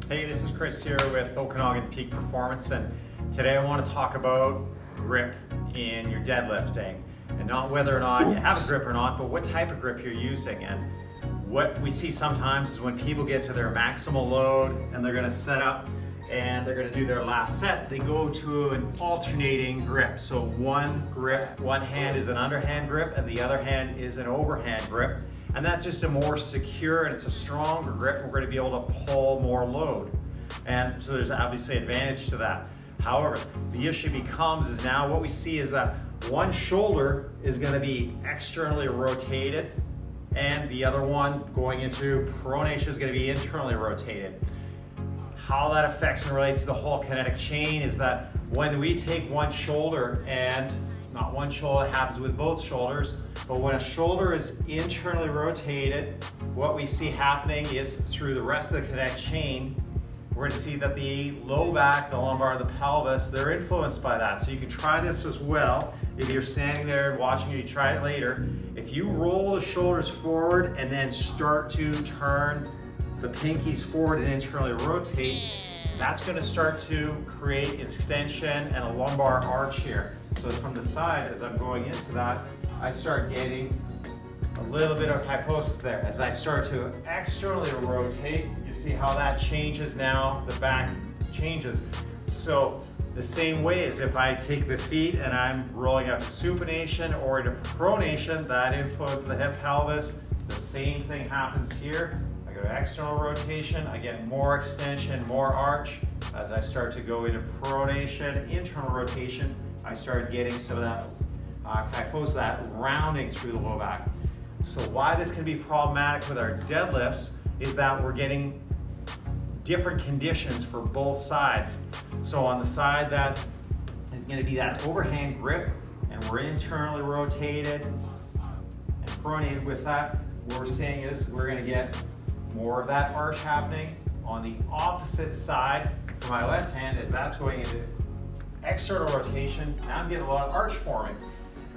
Hey, this is Chris here with Okanagan Peak Performance, and today I want to talk about grip in your deadlifting, and not whether or not you have a grip or not, but what type of grip you're using. And what we see sometimes is when people get to their maximal load and they're going to set up and they're going to do their last set, they go to an alternating grip. So one grip, one hand is an underhand grip and the other hand is an overhand grip. And that's just a more secure and it's a stronger grip. We're going to be able to pull more load. And so there's obviously advantage to that. However, the issue becomes is now what we see is that one shoulder is going to be externally rotated and the other one going into pronation is going to be internally rotated. How that affects and relates to the whole kinetic chain is that when we take one shoulder, and not one shoulder, it happens with both shoulders, but when a shoulder is internally rotated, what we see happening is through the rest of the kinetic chain, we're going to see that the low back, the lumbar, and the pelvis, they're influenced by that. So you can try this as well. If you're standing there and watching it, you try it later. If you roll the shoulders forward and then start to turn the pinkies forward and internally rotate, that's going to start to create extension and a lumbar arch here. So from the side, as I'm going into that, I start getting a little bit of kyphosis there. As I start to externally rotate, you see how that changes now, the back changes. So the same way as if I take the feet and I'm rolling out to supination or into pronation, that influences the hip pelvis. The same thing happens here. I go to external rotation, I get more extension, more arch. As I start to go into pronation, internal rotation, I start getting some of that kyphosis, that rounding through the low back. So why this can be problematic with our deadlifts is that we're getting different conditions for both sides. So on the side that is going to be that overhand grip and we're internally rotated and pronated with that, what we're saying is we're going to get more of that arch happening. On the opposite side for my left hand, as that's going into external rotation, now I'm getting a lot of arch forming.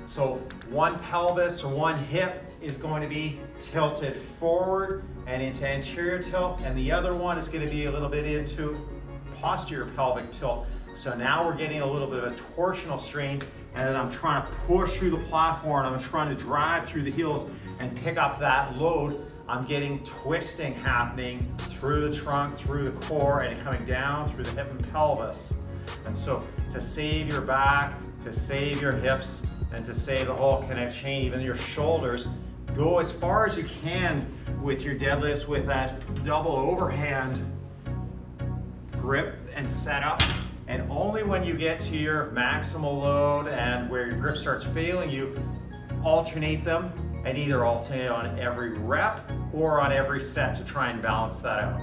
So one pelvis or one hip is going to be tilted forward and into anterior tilt, and the other one is going to be a little bit into posterior pelvic tilt. So now we're getting a little bit of a torsional strain, and then I'm trying to push through the platform, and I'm trying to drive through the heels and pick up that load. I'm getting twisting happening through the trunk, through the core, and coming down through the hip and pelvis. And so to save your back, to save your hips, and to save the whole kinetic chain, even your shoulders, go as far as you can with your deadlifts with that double overhand grip and setup. And only when you get to your maximal load and where your grip starts failing you, alternate them and either alternate on every rep or on every set to try and balance that out.